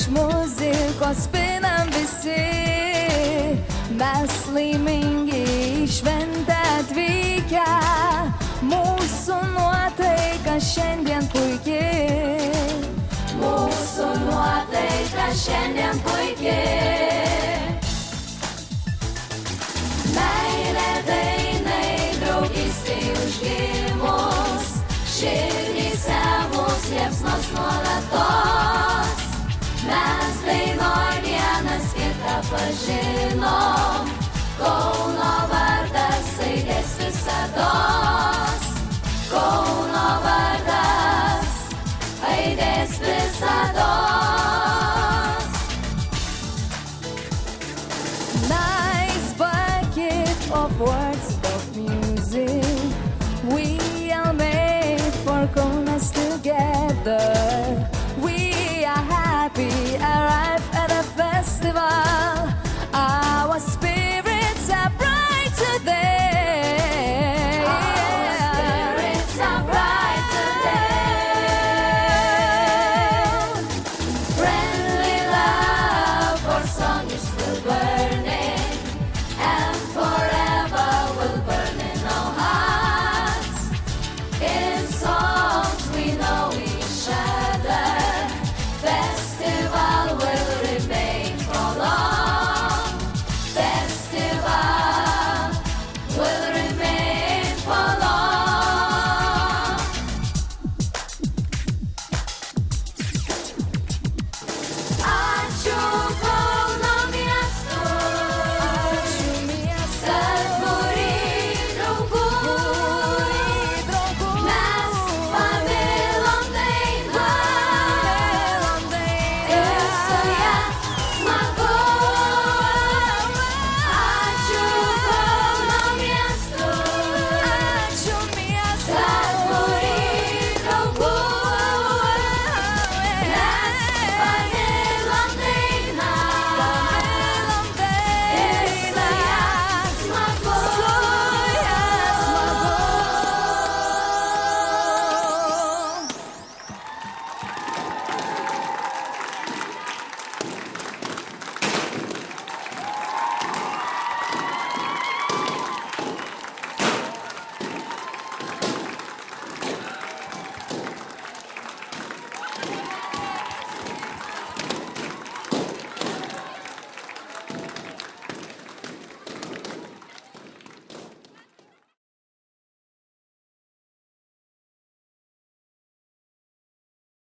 iš muzikos pinam visi, mes laimingi į šventę atvykę, mūsų nuotaika šiandien puikiai. Mūsų nuotaika šiandien puikiai. Meilė dainai, draugystė užgimus, širdyse mūs liepsnos nuolatos. Mes dainoj vienas kitą pažinom, Kauno vardas aidės visados. Kauno vardas aidės visados. Nice bucket of words of music, we all made for Kaunas together.